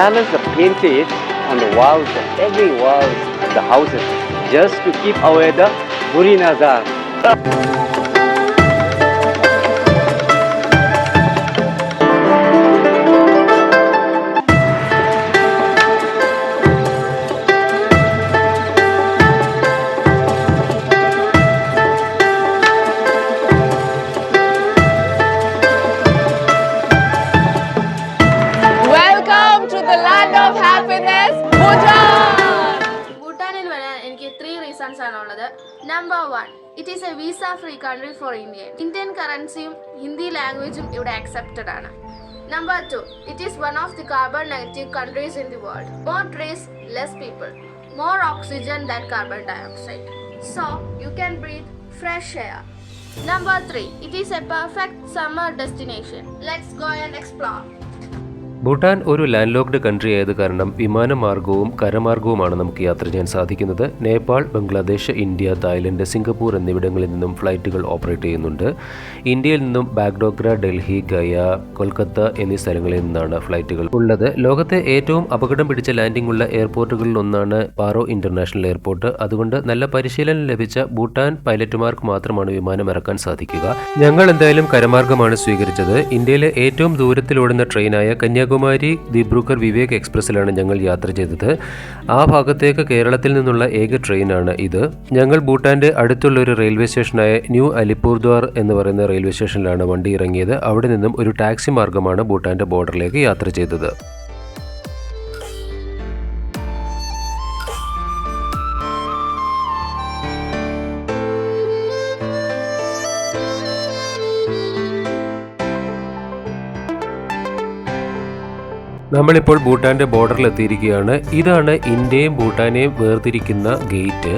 palace are painted on the walls of every walls of the houses just to keep away the buri nazar. Number 1. It is a visa-free country for Indians. Indian currency, Hindi language ഇവിടെ accepted ആണ്. Number 2. It is one of the carbon negative countries in the world. More trees, less people. More oxygen than carbon dioxide. So, you can breathe fresh air. Number 3. It is a perfect summer destination. Let's go and explore. Bhutan ഒരു land locked country ആയത് കാരണം വിമാനമാർഗവും കരമാർഗവുമാണ് നമുക്ക് യാത്ര ചെയ്യാൻ സാധിക്കുന്നത്. Nepal, Bangladesh, India, Thailand, Singapore എന്നിവിടങ്ങളിൽ നിന്നും ഫ്ലൈറ്റുകൾ operate ചെയ്യുന്നുണ്ട്. ഇന്ത്യയിൽ നിന്നും ബാഗ്ഡോഗ്ര, ഡൽഹി, ഗയ, കൊൽക്കത്ത എന്നീ സ്ഥലങ്ങളിൽ നിന്നാണ് ഫ്ലൈറ്റുകൾ ഉള്ളത്. ലോകത്തെ ഏറ്റവും അപകടം പിടിച്ച ലാൻഡിംഗ് ഉള്ള എയർപോർട്ടുകളിൽ ഒന്നാണ് പാറോ ഇന്റർനാഷണൽ എയർപോർട്ട്. അതുകൊണ്ട് നല്ല പരിശീലനം ലഭിച്ച ഭൂട്ടാൻ പൈലറ്റുമാർക്ക് മാത്രമാണ് വിമാനം ഇറക്കാൻ സാധിക്കുക. ഞങ്ങൾ എന്തായാലും കരമാർഗമാണ് സ്വീകരിച്ചത്. ഇന്ത്യയിലെ ഏറ്റവും ദൂരത്തിലോടുന്ന ട്രെയിനായ കന്യാകുമാരി ദിബ്രുഗർ വിവേക് എക്സ്പ്രസ്സിലാണ് ഞങ്ങൾ യാത്ര ചെയ്തത്. ആ ഭാഗത്തേക്ക് കേരളത്തിൽ നിന്നുള്ള ഏക ട്രെയിനാണ് ഇത്. ഞങ്ങൾ ഭൂട്ടാന്റെ അടുത്തുള്ള ഒരു റെയിൽവേ സ്റ്റേഷനായ ന്യൂ അലിപൂർദ്വാർ എന്ന് പറയുന്ന റെയിൽവേ സ്റ്റേഷനിലാണ് വണ്ടി ഇറങ്ങിയത്. അവിടെ നിന്നും ഒരു ടാക്സി മാർഗമാണ് ഭൂട്ടാന്റെ ബോർഡറിലേക്ക് യാത്ര ചെയ്തത്. നമ്മളിപ്പോൾ ഭൂട്ടാന്റെ ബോർഡറിൽ എത്തിയിരിക്കുകയാണ്. ഇതാണ് ഇന്ത്യയും ഭൂട്ടാനെയും വേർതിരിക്കുന്ന ഗേറ്റ്.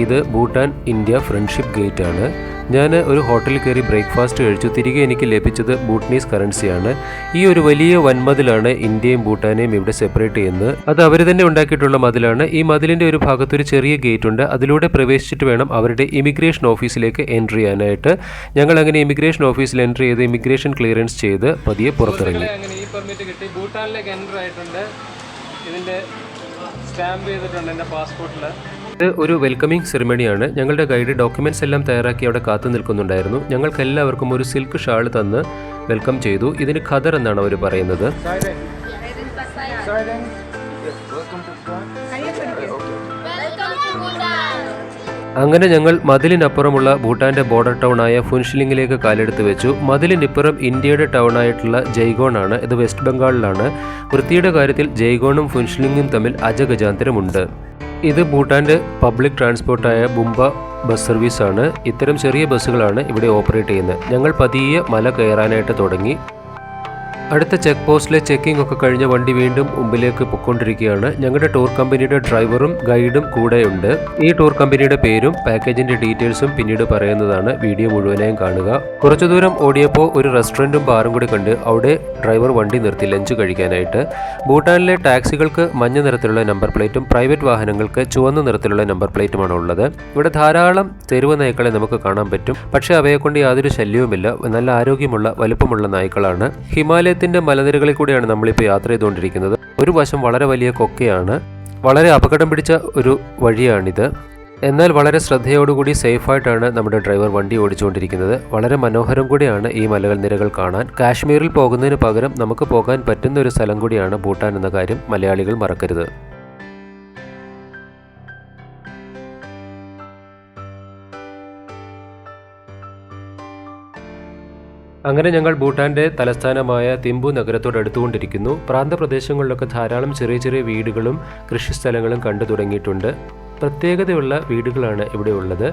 ഇത് ഭൂട്ടാൻ ഇന്ത്യ ഫ്രണ്ട്ഷിപ്പ് ഗേറ്റ് ആണ്. ഞാൻ ഒരു ഹോട്ടലിൽ കയറി ബ്രേക്ക്ഫാസ്റ്റ് കഴിച്ചു. തിരികെ എനിക്ക് ലഭിച്ചത് ഭൂട്ടനീസ് കറൻസിയാണ്. ഈ ഒരു വലിയ വൻമതിലാണ് ഇന്ത്യയും ഭൂട്ടാനെയും ഇവിടെ സെപ്പറേറ്റ് ചെയ്യുന്നത്. അത് അവർ തന്നെ ഉണ്ടാക്കിയിട്ടുള്ള മതിലാണ്. ഈ മതിലിൻ്റെ ഒരു ഭാഗത്തൊരു ചെറിയ ഗേറ്റ് ഉണ്ട്. അതിലൂടെ പ്രവേശിച്ചിട്ട് വേണം അവരുടെ ഇമിഗ്രേഷൻ ഓഫീസിലേക്ക് എൻട്രി ചെയ്യാനായിട്ട്. ഞങ്ങൾ അങ്ങനെ ഇമിഗ്രേഷൻ ഓഫീസിൽ എൻട്രി ചെയ്ത് ഇമിഗ്രേഷൻ ക്ലിയറൻസ് ചെയ്ത് പതിയെ പുറത്തിറങ്ങി. പെർമിറ്റ് കിട്ടി. ഭൂട്ടാനിലേക്ക് എൻ്റർ ആയിട്ടുണ്ട്. ഇതിൻ്റെ സ്റ്റാമ്പ് ചെയ്തിട്ടുണ്ട് എൻ്റെ പാസ്പോർട്ടിൽ. ഇത് ഒരു വെൽക്കമിംഗ് സെറിമണിയാണ്. ഞങ്ങളുടെ ഗൈഡ് ഡോക്യുമെന്റ്സ് എല്ലാം തയ്യാറാക്കി അവിടെ കാത്തു നിൽക്കുന്നുണ്ടായിരുന്നു. ഞങ്ങൾക്ക് എല്ലാവർക്കും ഒരു സിൽക്ക് ഷാൾ തന്ന് വെൽക്കം ചെയ്തു. ഇതിന് ഖദർ എന്നാണ് അവർ പറയുന്നത്. അങ്ങനെ ഞങ്ങൾ മതിലിനപ്പുറമുള്ള ഭൂട്ടാന്റെ ബോർഡർ ടൗൺ ആയ ഫുൻഷിലിംഗിലേക്ക് കാലെടുത്ത് വെച്ചു. മതിലിനിപ്പുറം ഇന്ത്യയുടെ ടൗൺ ആയിട്ടുള്ള ജയ്ഗോൺ ആണ്. ഇത് വെസ്റ്റ് ബംഗാളിലാണ്. വൃത്തിയുടെ കാര്യത്തിൽ ജയ്ഗോണും ഫുൻഷിലിംഗും തമ്മിൽ അജഗജാന്തരമുണ്ട്. ഇത് ഭൂട്ടാന്റെ പബ്ലിക് ട്രാൻസ്പോർട്ടായ ബുംബ ബസ് സർവീസാണ്. ഇത്തരം ചെറിയ ബസ്സുകളാണ് ഇവിടെ ഓപ്പറേറ്റ് ചെയ്യുന്നത്. ഞങ്ങൾ പതിയെ മല കയറാനായിട്ട് തുടങ്ങി. അടുത്ത ചെക്ക് പോസ്റ്റിലെ ചെക്കിംഗ് ഒക്കെ കഴിഞ്ഞ വണ്ടി വീണ്ടും മുമ്പിലേക്ക് പൊയ്ക്കൊണ്ടിരിക്കുകയാണ്. ഞങ്ങളുടെ ടൂർ കമ്പനിയുടെ ഡ്രൈവറും ഗൈഡും കൂടെയുണ്ട്. ഈ ടൂർ കമ്പനിയുടെ പേരും പാക്കേജിന്റെ ഡീറ്റെയിൽസും പിന്നീട് പറയുന്നതാണ്. വീഡിയോ മുഴുവനായും കാണുക. കുറച്ചു ദൂരം ഓടിയപ്പോൾ ഒരു റെസ്റ്റോറൻറ്റും ബാറും കൂടി കണ്ട് അവിടെ ഡ്രൈവർ വണ്ടി നിർത്തി ലഞ്ച് കഴിക്കാനായിട്ട്. ഭൂട്ടാനിലെ ടാക്സികൾക്ക് മഞ്ഞ നിറത്തിലുള്ള നമ്പർ പ്ലേറ്റും പ്രൈവറ്റ് വാഹനങ്ങൾക്ക് ചുവന്ന നിറത്തിലുള്ള നമ്പർ പ്ലേറ്റുമാണ് ഉള്ളത്. ഇവിടെ ധാരാളം തെരുവ് നായ്ക്കളെ നമുക്ക് കാണാൻ പറ്റും. പക്ഷേ അവയെക്കൊണ്ട് യാതൊരു ശല്യവുമില്ല. നല്ല ആരോഗ്യമുള്ള വലുപ്പമുള്ള നായ്ക്കളാണ്. ഹിമാലയത്തിന്റെ മലനിരകളിൽ കൂടെയാണ് നമ്മളിപ്പോൾ യാത്ര ചെയ്തുകൊണ്ടിരിക്കുന്നത്. ഒരു വശം വളരെ വലിയ കൊക്കയാണ്. വളരെ അപകടം പിടിച്ച ഒരു വഴിയാണിത്. എന്നാൽ വളരെ ശ്രദ്ധയോടുകൂടി സേഫായിട്ടാണ് നമ്മുടെ ഡ്രൈവർ വണ്ടി ഓടിച്ചുകൊണ്ടിരിക്കുന്നത്. വളരെ മനോഹരം കൂടിയാണ് ഈ മലകൾ നിരകൾ കാണാൻ. കാശ്മീരിൽ പോകുന്നതിന് പകരം നമുക്ക് പോകാൻ പറ്റുന്ന ഒരു സ്ഥലം കൂടിയാണ് ഭൂട്ടാൻ എന്ന കാര്യം മലയാളികൾ മറക്കരുത്. അങ്ങനെ ഞങ്ങൾ ഭൂട്ടാന്റെ തലസ്ഥാനമായ തിമ്പു നഗരത്തോട് അടുത്തുകൊണ്ടിരിക്കുന്നു. പ്രാന്തപ്രദേശങ്ങളിലൊക്കെ ധാരാളം ചെറിയ ചെറിയ വീടുകളും കൃഷിസ്ഥലങ്ങളും കണ്ടു തുടങ്ങിയിട്ടുണ്ട്. പ്രത്യേകതയുള്ള വീടുകളാണ് ഇവിടെ ഉള്ളത്.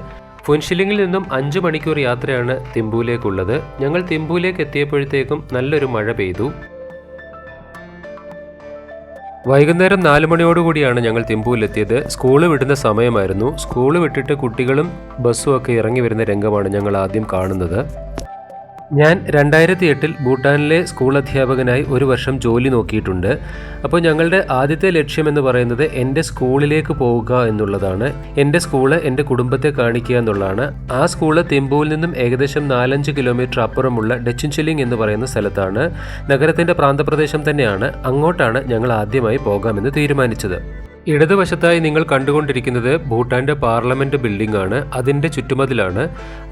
ഫുൻഷിലിംഗിൽ നിന്നും 5 മണിക്കൂർ യാത്രയാണ് തിമ്പുവിലേക്കുള്ളത്. ഞങ്ങൾ തിമ്പുവിലേക്ക് എത്തിയപ്പോഴത്തേക്കും നല്ലൊരു മഴ പെയ്തു. വൈകുന്നേരം 4 മണിയോടുകൂടിയാണ് ഞങ്ങൾ തിമ്പുവിലെത്തിയത്. സ്കൂള് വിടുന്ന സമയമായിരുന്നു. സ്കൂള് വിട്ടിട്ട് കുട്ടികളും ബസ്സും ഒക്കെ ഇറങ്ങി വരുന്ന രംഗമാണ് ഞങ്ങൾ ആദ്യം കാണുന്നത്. ഞാൻ 2008 ഭൂട്ടാനിലെ സ്കൂൾ അധ്യാപകനായി ഒരു വർഷം ജോലി നോക്കിയിട്ടുണ്ട്. അപ്പോൾ ഞങ്ങളുടെ ആദ്യത്തെ ലക്ഷ്യമെന്ന് പറയുന്നത് എൻ്റെ സ്കൂളിലേക്ക് പോവുക എന്നുള്ളതാണ്. എൻ്റെ സ്കൂള് എൻ്റെ കുടുംബത്തെ കാണിക്കുക എന്നുള്ളതാണ്. ആ സ്കൂള് തിമ്പുവിൽ നിന്നും ഏകദേശം 4-5 കിലോമീറ്റർ അപ്പുറമുള്ള ഡെച്ചിൻചെലിംഗ് എന്ന് പറയുന്ന സ്ഥലത്താണ്. നഗരത്തിൻ്റെ പ്രാന്തപ്രദേശം തന്നെയാണ്. അങ്ങോട്ടാണ് ഞങ്ങൾ ആദ്യമായി പോകാമെന്ന് തീരുമാനിച്ചത്. ഇടതുവശത്തായി നിങ്ങൾ കണ്ടുകൊണ്ടിരിക്കുന്നത് ഭൂട്ടാൻ്റെ പാർലമെൻറ്റ് ബിൽഡിംഗ് ആണ്. അതിൻ്റെ ചുറ്റുമതിലാണ്.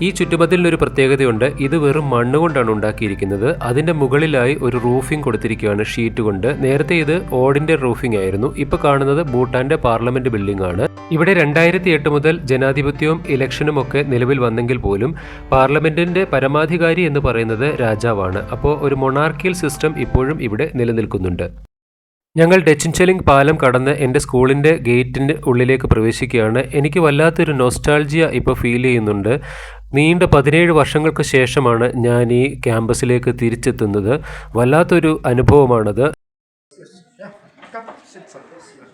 ഈ ചുറ്റുമതിലിനൊരു പ്രത്യേകതയുണ്ട്. ഇത് വെറും മണ്ണുകൊണ്ടാണ് ഉണ്ടാക്കിയിരിക്കുന്നത്. അതിൻ്റെ മുകളിലായി ഒരു റൂഫിംഗ് കൊടുത്തിരിക്കുകയാണ് ഷീറ്റ് കൊണ്ട്. നേരത്തെ ഇത് ഓടിൻ്റെ റൂഫിംഗ് ആയിരുന്നു. ഇപ്പോൾ കാണുന്നത് ഭൂട്ടാൻ്റെ പാർലമെൻറ്റ് ബിൽഡിംഗ് ആണ്. ഇവിടെ 2008 മുതൽ ജനാധിപത്യവും ഇലക്ഷനും ഒക്കെ നിലവിൽ വന്നെങ്കിൽ പോലും പാർലമെൻറ്റിൻ്റെ പരമാധികാരി എന്ന് പറയുന്നത് രാജാവാണ്. അപ്പോൾ ഒരു മൊണാർക്കിയൽ സിസ്റ്റം ഇപ്പോഴും ഇവിടെ നിലനിൽക്കുന്നുണ്ട്. ഞങ്ങൾ ഡെച്ചിൻചെലിംഗ് പാലം കടന്ന് എൻ്റെ സ്കൂളിൻ്റെ ഗേറ്റിൻ്റെ ഉള്ളിലേക്ക് പ്രവേശിക്കുകയാണ്. എനിക്ക് വല്ലാത്തൊരു നൊസ്റ്റാൾജിയ ഇപ്പോൾ ഫീൽ ചെയ്യുന്നുണ്ട്. നീണ്ട 17 വർഷങ്ങൾക്ക് ശേഷമാണ് ഞാൻ ഈ ക്യാമ്പസിലേക്ക് തിരിച്ചെത്തുന്നത്. വല്ലാത്തൊരു അനുഭവമാണത്.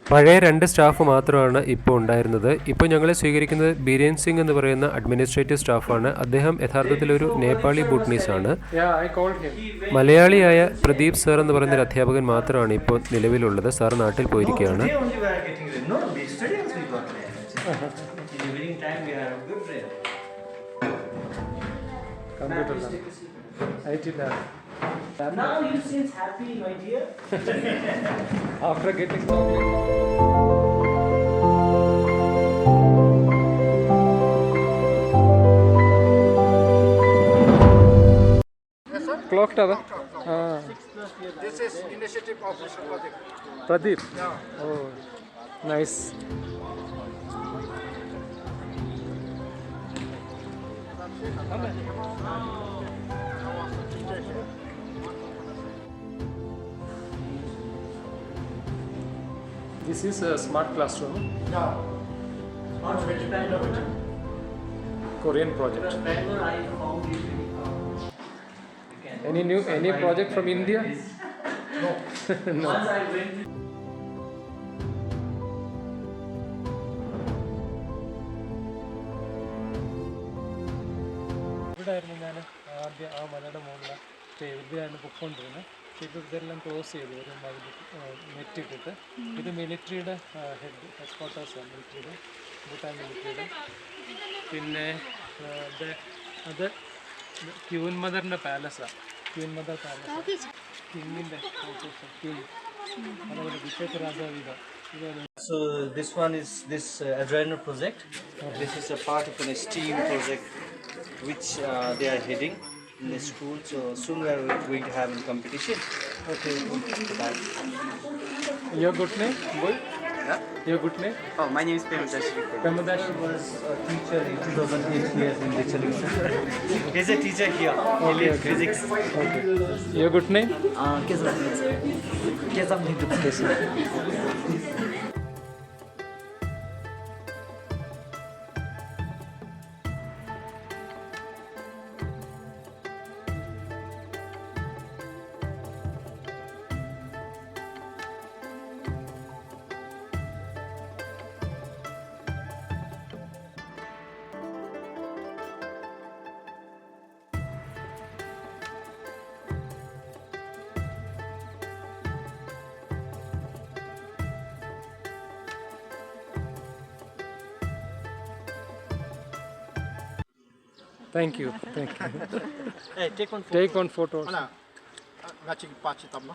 പഴയ 2 സ്റ്റാഫ് മാത്രമാണ് ഇപ്പോൾ ഉണ്ടായിരുന്നത്. ഇപ്പോൾ ഞങ്ങളെ സ്വീകരിക്കുന്നത് ബീരേൻ സിംഗ് എന്ന് പറയുന്ന അഡ്മിനിസ്ട്രേറ്റീവ് സ്റ്റാഫാണ്. അദ്ദേഹം യഥാർത്ഥത്തിലൊരു നേപ്പാളി ഭൂട്ടനീസാണ്. മലയാളിയായ പ്രദീപ് സർ എന്ന് പറയുന്ന ഒരു അധ്യാപകൻ മാത്രമാണ് ഇപ്പോൾ നിലവിലുള്ളത്. സാർ നാട്ടിൽ പോയിരിക്കുകയാണ്. Now you seem happy, my dear. After getting clock tower. This is initiative of Mr. Pradeep. Yeah. Oh, nice. This is a smart classroom. Yeah. Not very kind. Korean project. Bangalore, I found it. Any project from India? No. No. Once I went. ഇവിടെയായിരുന്നു ഞാൻ ആദ്യം ആ മലയുടെ മുകളിൽ ഇവിടെയാണ് പൊയ്ക്കൊണ്ടിരുന്നത്. ഇപ്പോൾ ഇതെല്ലാം close ചെയ്തു ഒരു നെറ്റ് ഇട്ടിട്ട്. ഇത് മിലിറ്ററിയുടെ ഹെഡ് ക്വാർട്ടേഴ്സാണ്, മിലിറ്ററിയുടെ ഭൂട്ടാൻ മിലിറ്ററിയുടെ. പിന്നെ അത് ക്യൂൻ മദറിൻ്റെ പാലസാണ്. ക്യൂൻ മദർ പാലസ് കിങ്ങിൻ്റെ കിങ്, അതുപോലെ വിശേഷ രാജാവിത. So this one is this Adrenal project. This is a part of an STEAM project which they are heading in the school. So soon we are going to have a competition. Okay. Your good name, boy? Yeah. Your good name? Oh, my name is Pemudash. Pemudash Was a teacher in 2008 here in the Chennai. He's a teacher here. He leads physics. Okay. Your good name? Thank you. Thank you. Hey, take one. Take one photo. Ana, ngachi pachi tamma.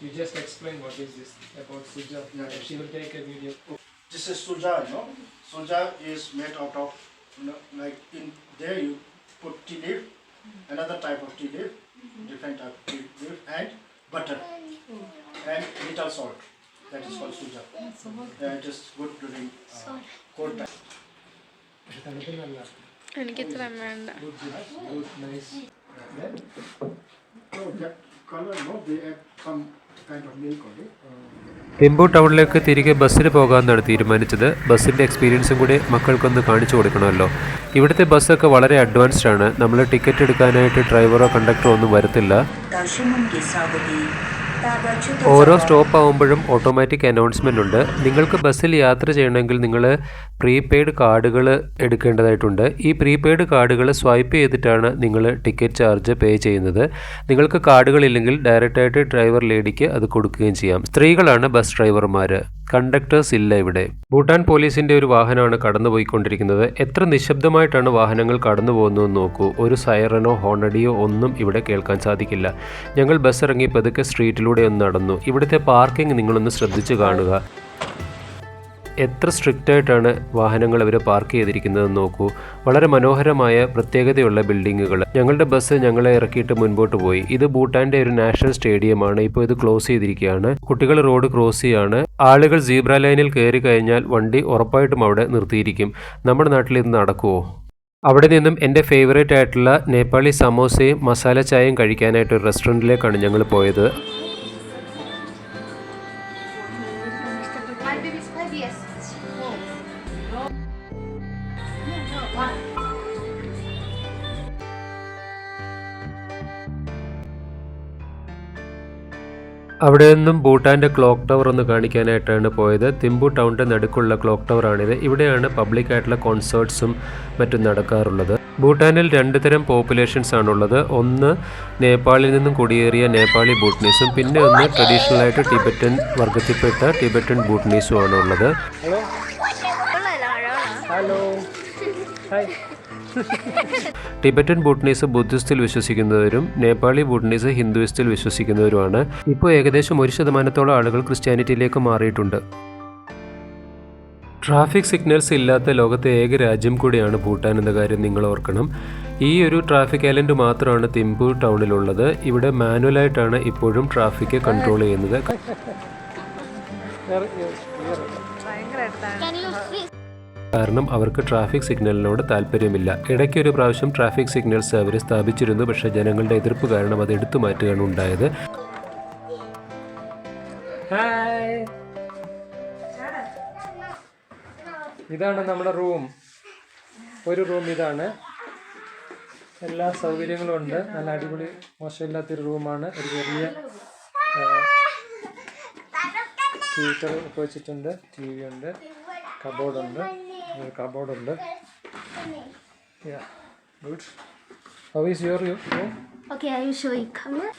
You just explain what is this about Suja. She will take a video. This is suja, you know. Suja is made out of, you know, like in there you put tea leaf, another type of tea leaf, different type of tea leaf, and butter, and little salt. That is called suja. Yeah, it is good during cold time. എനിക്ക് ഇത്ര വേണ്ട. Good, nice. So that color, no, they add some kind of milk on it. Thimphu ടൗണിലേക്ക് തിരികെ ബസ്സിന് പോകാമെന്നാണ് തീരുമാനിച്ചത്. ബസ്സിൻ്റെ എക്സ്പീരിയൻസും കൂടി മക്കൾക്കൊന്ന് കാണിച്ചു കൊടുക്കണമല്ലോ. ഇവിടുത്തെ ബസ്സൊക്കെ വളരെ അഡ്വാൻസ്ഡ് ആണ്. നമ്മൾ ടിക്കറ്റ് എടുക്കാനായിട്ട് ഡ്രൈവറോ കണ്ടക്ടറോ ഒന്നും വരത്തില്ല. 다시문 기사분이 ഓരോ സ്റ്റോപ്പ് ആകുമ്പോഴും ഓട്ടോമാറ്റിക് അനൗൺസ്മെൻ്റ് ഉണ്ട്. നിങ്ങൾക്ക് ബസ്സിൽ യാത്ര ചെയ്യണമെങ്കിൽ നിങ്ങൾ പ്രീപെയ്ഡ് കാർഡുകൾ എടുക്കേണ്ടതായിട്ടുണ്ട്. ഈ പ്രീപെയ്ഡ് കാർഡുകൾ സ്വൈപ്പ് ചെയ്തിട്ടാണ് നിങ്ങൾ ടിക്കറ്റ് ചാർജ് പേ ചെയ്യുന്നത്. നിങ്ങൾക്ക് കാർഡുകളില്ലെങ്കിൽ ഡയറക്റ്റായിട്ട് ഡ്രൈവർ ലേഡിക്ക് അത് കൊടുക്കുകയും ചെയ്യാം. സ്ത്രീകളാണ് ബസ് ഡ്രൈവർമാർ, കണ്ടക്ടേഴ്സ് ഇല്ല ഇവിടെ. ഭൂട്ടാൻ പോലീസിൻ്റെ ഒരു വാഹനമാണ് കടന്നുപോയിക്കൊണ്ടിരിക്കുന്നത്. എത്ര നിശബ്ദമായിട്ടാണ് വാഹനങ്ങൾ കടന്നു പോകുന്നതെന്ന് നോക്കൂ. ഒരു സൈറനോ ഹോണടിയോ ഒന്നും ഇവിടെ കേൾക്കാൻ സാധിക്കില്ല. ഞങ്ങൾ ബസ് ഇറങ്ങി പതുക്കെ സ്ട്രീറ്റിലൂടെ ഒന്ന് നടന്നു. ഇവിടുത്തെ പാർക്കിംഗ് നിങ്ങളൊന്ന് ശ്രദ്ധിച്ച് കാണുക. എത്ര സ്ട്രിക്റ്റ് ആയിട്ടാണ് വാഹനങ്ങൾ അവർ പാർക്ക് ചെയ്തിരിക്കുന്നതെന്ന് നോക്കൂ. വളരെ മനോഹരമായ പ്രത്യേകതയുള്ള ബിൽഡിങ്ങുകൾ. ഞങ്ങളുടെ ബസ് ഞങ്ങളെ ഇറക്കിയിട്ട് മുൻപോട്ട് പോയി. ഇത് ഭൂട്ടാൻ്റെ ഒരു നാഷണൽ സ്റ്റേഡിയമാണ്. ഇപ്പോൾ ഇത് ക്ലോസ് ചെയ്തിരിക്കുകയാണ്. കുട്ടികൾ റോഡ് ക്രോസ് ചെയ്യാണ്. ആളുകൾ സീബ്ര ലൈനിൽ കയറി കഴിഞ്ഞാൽ വണ്ടി ഉറപ്പായിട്ടും അവിടെ നിർത്തിയിരിക്കും. നമ്മുടെ നാട്ടിൽ ഇത് നടക്കുമോ? അവിടെ നിന്നും എൻ്റെ ഫേവറേറ്റ് ആയിട്ടുള്ള നേപ്പാളി സമോസയും മസാല ചായയും കഴിക്കാനായിട്ട് ഒരു റെസ്റ്റോറൻറ്റിലേക്കാണ് ഞങ്ങൾ പോയത്. അവിടെ നിന്നും ഭൂട്ടാൻ്റെ ക്ലോക്ക് ടവർ ഒന്ന് കാണിക്കാനായിട്ടാണ് പോയത്. തിമ്പു ടൗണിൻ്റെ നടുക്കുള്ള ക്ലോക്ക് ടവറാണിത്. ഇവിടെയാണ് പബ്ലിക്കായിട്ടുള്ള കോൺസേർട്ട്സും മറ്റും നടക്കാറുള്ളത്. ഭൂട്ടാനിൽ 2 തരം പോപ്പുലേഷൻസ് ആണുള്ളത്. ഒന്ന് നേപ്പാളിൽ നിന്നും കുടിയേറിയ നേപ്പാളി ഭൂട്ടനീസും, പിന്നെ ഒന്ന് ട്രഡീഷണൽ ആയിട്ട് ടിബറ്റൻ വർഗത്തിൽപ്പെട്ട ടിബറ്റൻ ഭൂട്ടനീസും ആണുള്ളത്. ടിബറ്റൻ ഭൂട്ടനീസ് ബുദ്ധിസ്റ്റിൽ വിശ്വസിക്കുന്നവരും നേപ്പാളി ഭൂട്ടനീസ് ഹിന്ദുയിസ്റ്റിൽ വിശ്വസിക്കുന്നവരുമാണ്. ഇപ്പോൾ ഏകദേശം 1% ആളുകൾ ക്രിസ്ത്യാനിറ്റിയിലേക്ക് മാറിയിട്ടുണ്ട്. ട്രാഫിക് സിഗ്നൽസ് ഇല്ലാത്ത ലോകത്തെ ഏക രാജ്യം കൂടിയാണ് ഭൂട്ടാൻ എന്ന കാര്യം നിങ്ങൾ ഓർക്കണം. ഈ ഒരു ട്രാഫിക് ഐലൻഡ് മാത്രമാണ് തിമ്പു ടൗണിലുള്ളത്. ഇവിടെ മാനുവലായിട്ടാണ് ഇപ്പോഴും ട്രാഫിക് കൺട്രോൾ ചെയ്യുന്നത്. കാരണം അവർക്ക് ട്രാഫിക് സിഗ്നലിനോട് താല്പര്യമില്ല. ഇടയ്ക്ക് ഒരു പ്രാവശ്യം ട്രാഫിക് സിഗ്നൽസ് അവർ സ്ഥാപിച്ചിരുന്നു. പക്ഷേ ജനങ്ങളുടെ എതിർപ്പ് കാരണം അത് എടുത്തു മാറ്റുകയാണ് ഉണ്ടായത്. ഇതാണ് നമ്മുടെ റൂം. ഒരു റൂം ഇതാണ്. എല്ലാ സൗകര്യങ്ങളും ഉണ്ട്. നല്ല അടിപൊളി മോശമില്ലാത്തൊരു റൂമാണ്. ഒരു ചെറിയ ഹീറ്റർ ഒക്കെ വെച്ചിട്ടുണ്ട്. TV ഉണ്ട്. കബോർഡുണ്ട്. Yeah, good. How is your room? Okay, I will show you. Come here.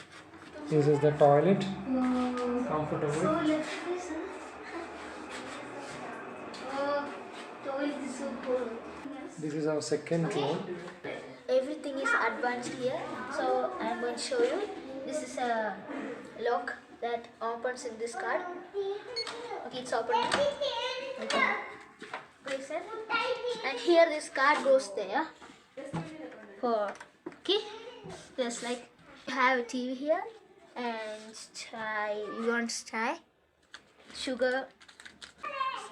This is the toilet. Comfortable. This is our second room. Everything is advanced here, so I'm going to show you. This is a lock that opens in this card. Okay, it's open. Okay. Place it. And here this card goes there. Okay. Just like you have a TV here and chai. You want chai, sugar,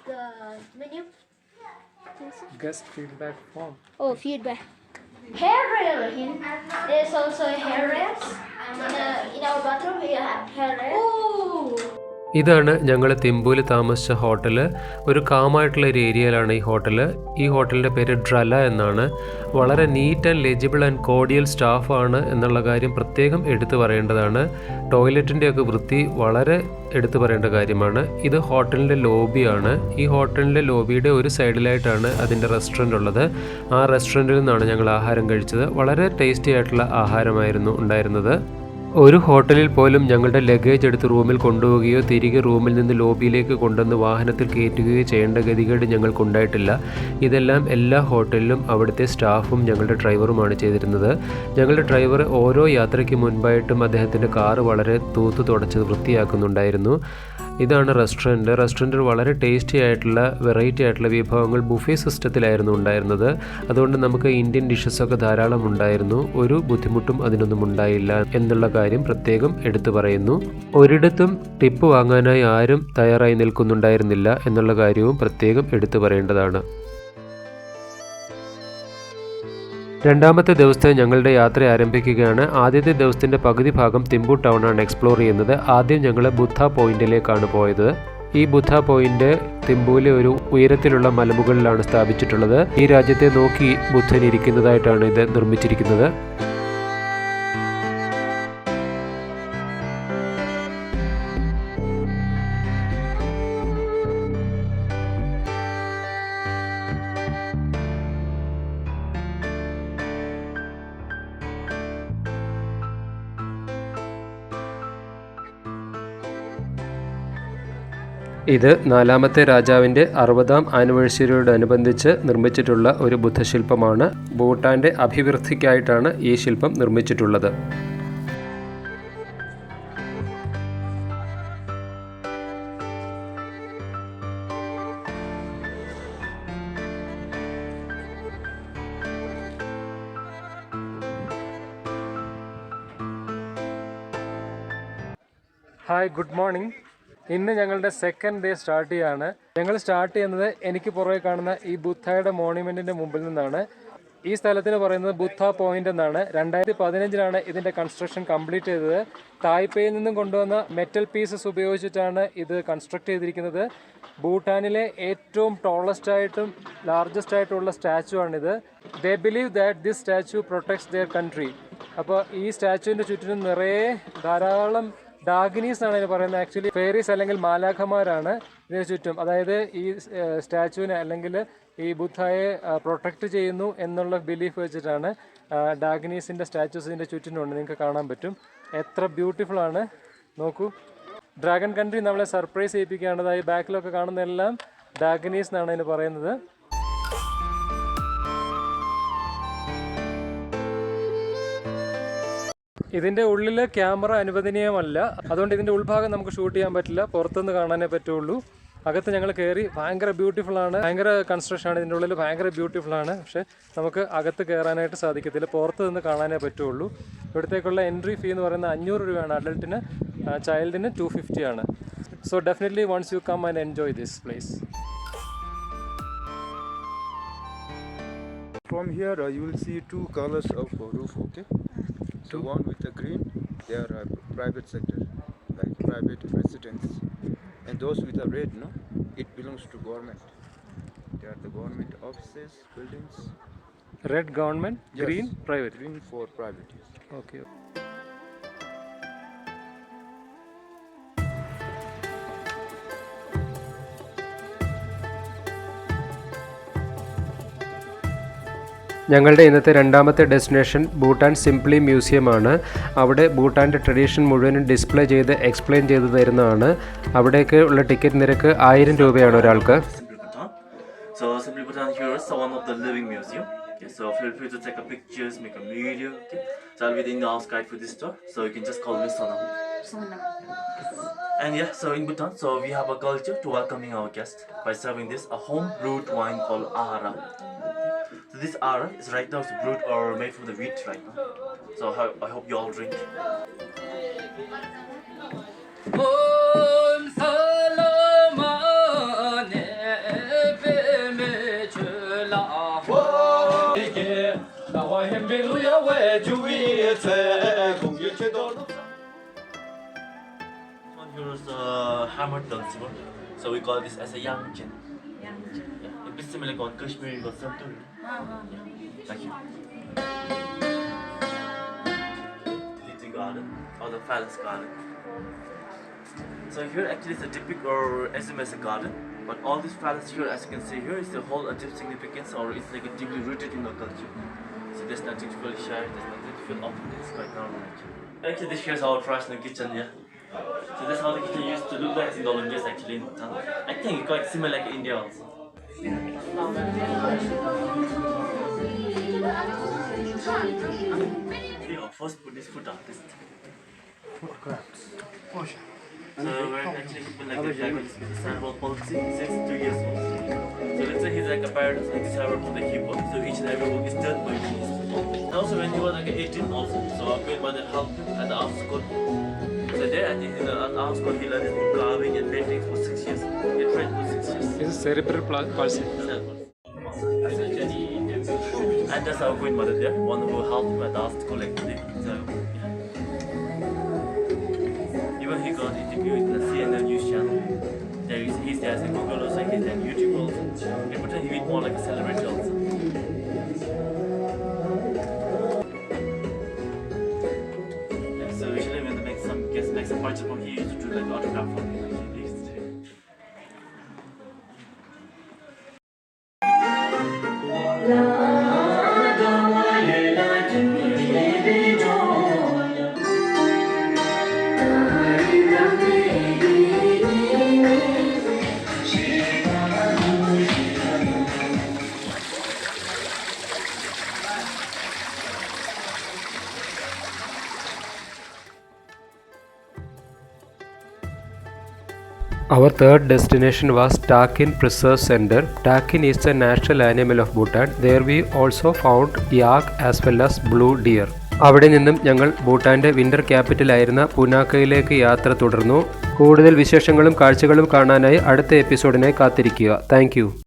the menu. Guest feedback form. Oh, feedback. Hair rail. There's also a hair rail. In our bathroom we have hair rail. Oh. ഇതാണ് ഞങ്ങൾ തിമ്പുവിൽ താമസിച്ച hotel. ഒരു കാമായിട്ടുള്ള ഒരു ഏരിയയിലാണ് ഈ hotel. ഈ ഹോട്ടലിൻ്റെ പേര് ഡ്രല എന്നാണ്. വളരെ neat and legible and cordial സ്റ്റാഫാണ് എന്നുള്ള കാര്യം പ്രത്യേകം എടുത്തു പറയേണ്ടതാണ്. ടോയ്ലറ്റിൻ്റെയൊക്കെ വൃത്തി വളരെ എടുത്തു പറയേണ്ട കാര്യമാണ്. ഇത് ഹോട്ടലിൻ്റെ ലോബിയാണ്. ഈ ഹോട്ടലിൻ്റെ ലോബിയുടെ ഒരു സൈഡിലായിട്ടാണ് അതിൻ്റെ റെസ്റ്റോറൻ്റ് ഉള്ളത്. ആ റെസ്റ്റോറൻറ്റിൽ നിന്നാണ് ഞങ്ങൾ ആഹാരം കഴിച്ചത്. വളരെ ടേസ്റ്റി ആയിട്ടുള്ള ആഹാരമായിരുന്നു ഉണ്ടായിരുന്നത്. ഒരു ഹോട്ടലിൽ പോലും ഞങ്ങളുടെ ലഗേജ് എടുത്ത് റൂമിൽ കൊണ്ടുപോവുകയോ തിരികെ റൂമിൽ നിന്ന് ലോബിയിലേക്ക് കൊണ്ടുവന്ന് വാഹനത്തിൽ കയറ്റുകയോ ചെയ്യേണ്ട ഗതികേട് ഞങ്ങൾക്കുണ്ടായിട്ടില്ല. ഇതെല്ലാം എല്ലാ ഹോട്ടലിലും അവിടുത്തെ സ്റ്റാഫും ഞങ്ങളുടെ ഡ്രൈവറുമാണ് ചെയ്തിരുന്നത്. ഞങ്ങളുടെ ഡ്രൈവർ ഓരോ യാത്രയ്ക്ക് മുൻപായിട്ടും അദ്ദേഹത്തിൻ്റെ കാറ് വളരെ തൂത്ത് തുടച്ച് വൃത്തിയാക്കുന്നുണ്ടായിരുന്നു. ഇതാണ് റെസ്റ്റോറൻറ്റ് വളരെ ടേസ്റ്റി ആയിട്ടുള്ള വെറൈറ്റി ആയിട്ടുള്ള വിഭവങ്ങൾ ബുഫേ സിസ്റ്റത്തിലായിരുന്നു ഉണ്ടായിരുന്നത്. അതുകൊണ്ട് നമുക്ക് ഇന്ത്യൻ ഡിഷസൊക്കെ ധാരാളം ഉണ്ടായിരുന്നു. ഒരു ബുദ്ധിമുട്ടും അതിനൊന്നും ഉണ്ടായില്ല എന്നുള്ള കാര്യം പ്രത്യേകം എടുത്തു പറയുന്നു. ഒരിടത്തും ടിപ്പ് വാങ്ങാനായി ആരും തയ്യാറായി നിൽക്കുന്നുണ്ടായിരുന്നില്ല എന്നുള്ള കാര്യവും പ്രത്യേകം എടുത്തു പറയേണ്ടതാണ്. രണ്ടാമത്തെ ദിവസത്തെ ഞങ്ങളുടെ യാത്ര ആരംഭിക്കുകയാണ്. ആദ്യത്തെ ദിവസത്തിൻ്റെ പകുതി ഭാഗം തിമ്പു ടൗണാണ് എക്സ്പ്ലോർ ചെയ്യുന്നത്. ആദ്യം ഞങ്ങൾ ബുദ്ധ പോയിന്റിലേക്കാണ് പോയത്. ഈ ബുദ്ധ പോയിന്റ് തിമ്പുവിലെ ഒരു ഉയരത്തിലുള്ള മലമുകളിലാണ് സ്ഥാപിച്ചിട്ടുള്ളത്. ഈ രാജ്യത്തെ നോക്കി ബുദ്ധൻ ഇരിക്കുന്നതായിട്ടാണ് ഇത് നിർമ്മിച്ചിരിക്കുന്നത്. ഇത് നാലാമത്തെ രാജാവിൻ്റെ 60ാം ആനിവേഴ്സറിയോടനുബന്ധിച്ച് നിർമ്മിച്ചിട്ടുള്ള ഒരു ബുദ്ധശില്പമാണ്. ഭൂട്ടാൻ്റെ അഭിവൃദ്ധിക്കായിട്ടാണ് ഈ ശില്പം നിർമ്മിച്ചിട്ടുള്ളത്. Hi, good morning. ഇന്ന് ഞങ്ങളുടെ സെക്കൻഡ് ഡേ സ്റ്റാർട്ട് ചെയ്യാണ്. ഞങ്ങൾ സ്റ്റാർട്ട് ചെയ്യുന്നത് എനിക്ക് പുറകെ കാണുന്ന ഈ ബുദ്ധയുടെ മോണ്യുമെൻറ്റിൻ്റെ മുമ്പിൽ നിന്നാണ്. ഈ സ്ഥലത്തിന് പറയുന്നത് ബുദ്ധ പോയിന്റ് എന്നാണ്. 2015 ഇതിൻ്റെ കൺസ്ട്രക്ഷൻ കംപ്ലീറ്റ് ചെയ്തത്. തായ്പേയിൽ നിന്നും കൊണ്ടുവന്ന മെറ്റൽ പീസസ് ഉപയോഗിച്ചിട്ടാണ് ഇത് കൺസ്ട്രക്ട് ചെയ്തിരിക്കുന്നത്. ഭൂട്ടാനിലെ ഏറ്റവും ടോളസ്റ്റ് ആയിട്ടും ലാർജസ്റ്റ് ആയിട്ടുള്ള സ്റ്റാച്ചു ആണിത്. They believe that this statue protects their country. അപ്പോൾ ഈ സ്റ്റാച്ചുവിൻ്റെ ചുറ്റിനും നിറയെ ധാരാളം ഡാഗിനീസ് എന്നാണ് ഇതിന് പറയുന്നത്. ആക്ച്വലി ഫെയറീസ് അല്ലെങ്കിൽ മാലാഖമാരാണ് ഇതിന് ചുറ്റും. അതായത് ഈ സ്റ്റാച്ചുവിനെ അല്ലെങ്കിൽ ഈ ബുദ്ധയെ പ്രൊട്ടക്റ്റ് ചെയ്യുന്നു എന്നുള്ള ബിലീഫ് വെച്ചിട്ടാണ് ഡാഗിനീസിൻ്റെ സ്റ്റാച്യൂസ് ഇതിൻ്റെ ചുറ്റിനുണ്ട്. നിങ്ങൾക്ക് കാണാൻ പറ്റും. എത്ര ബ്യൂട്ടിഫുൾ ആണ് നോക്കൂ. ഡ്രാഗൺ കൺട്രി നമ്മളെ സർപ്രൈസ് ചെയ്യിപ്പിക്കുകയാണ്. അതായത് ബാക്കിലൊക്കെ കാണുന്നതെല്ലാം ഡാഗിനീസ് എന്നാണ് ഇതിന് പറയുന്നത്. ഇതിൻ്റെ ഉള്ളിൽ ക്യാമറ അനുവദനീയമല്ല, അതുകൊണ്ട് ഇതിൻ്റെ ഉൾഭാഗം നമുക്ക് ഷൂട്ട് ചെയ്യാൻ പറ്റില്ല. പുറത്തുനിന്ന് കാണാനേ പറ്റുള്ളൂ. അകത്ത് ഞങ്ങൾ കയറി. ഭയങ്കര ബ്യൂട്ടിഫുള്ളാണ്. ഭയങ്കര കൺസ്ട്രക്ഷനാണ് ഇതിൻ്റെ ഉള്ളിൽ. ഭയങ്കര ബ്യൂട്ടിഫുള്ളാണ്. പക്ഷേ നമുക്ക് അകത്ത് കയറാനായിട്ട് സാധിക്കത്തില്ല. പുറത്ത് നിന്ന് കാണാനേ പറ്റുള്ളൂ. ഇവിടത്തേക്കുള്ള എൻട്രി ഫീ എന്ന് പറയുന്നത് 500 രൂപയാണ്. അഡൾട്ടിന്, ചൈൽഡിന് 250 ആണ്. So definitely once you come and enjoy this place. From here you will see two colors of roof, okay? So one with the green, they are private sector, like private residence. And those with the red, no, it belongs to government. They are the government offices, buildings. Red government, Yes. green private. Green for private. Yes. Okay. ഞങ്ങളുടെ ഇന്നത്തെ രണ്ടാമത്തെ destination Bhutan simply മ്യൂസിയമാണ്. അവിടെ ഭൂട്ടാൻ്റെ tradition മുഴുവനും display ചെയ്ത് explain ചെയ്തു തരുന്നതാണ്. അവിടേക്ക് ഉള്ള ടിക്കറ്റ് നിരക്ക് 1000 രൂപയാണ് ഒരാൾക്ക്. So Simply Bhutan here is one of the living museum. Okay, so feel free to take a pictures, make a video. Okay, so I'll be the in-house guide for this tour. So you can just call me Sonam. And yeah, so in Bhutan, so we have a culture to welcoming our guests by serving this a home brewed wine called Ahara. So this Ahara is right now brewed or made from the wheat right now. So I hope you all drink. Here is hammered dunsivar. So we call this as a yangchen. Yeah, a bit similar to Kashmiri or Santoor. Thank you. Little garden or the palace garden. So here actually is a typical or SMS garden, but all this palace here, as you can see here, is the whole deep significance, or it's like a deeply rooted in the culture. So there's nothing to feel shy, there's nothing to feel awkward. It's quite normal actually. This here is our traditional kitchen, yeah. So that's how the kitchen used to look like in the olden days actually in Bhutan. I think it's quite similar like India also. Our first Buddhist food artist. Food crafts. So we're actually keeping like the Japanese cerebral palsy since 2 years old. So let's say he's like a parrot, like this I wrote for the keyboard. So each and every book is done by me. And also when he was like 18 also, so our grandmother helped him at the art school. So there at the art school he learned carving and painting for 6 years. He trained for 6 years. This is cerebral palsy. And that's our grandmother there, one who helped him at the art school actually. So yeah. Even he got interview with the CNN news channel. He's there as a Google also, he's there on YouTube also. In Bhutan he will more like a celebrity also. Yeah, so usually when they make some guests make some purchase from here, he used to do like autograph for me. Like he used to do. Our third destination was Takin Preserve Center. Takin is the national animal of Bhutan. There we also found yak as well as blue deer. അവിടെ നിന്നും ഞങ്ങൾ ഭൂട്ടാൻ്റെ winter ക്യാപിറ്റലായിരുന്ന പുനാക്കയിലേക്ക് യാത്ര തുടർന്നു. കൂടുതൽ വിശേഷങ്ങളും കാഴ്ചകളും കാണാനായി അടുത്ത എപ്പിസോഡിനായി കാത്തിരിക്കുക. താങ്ക്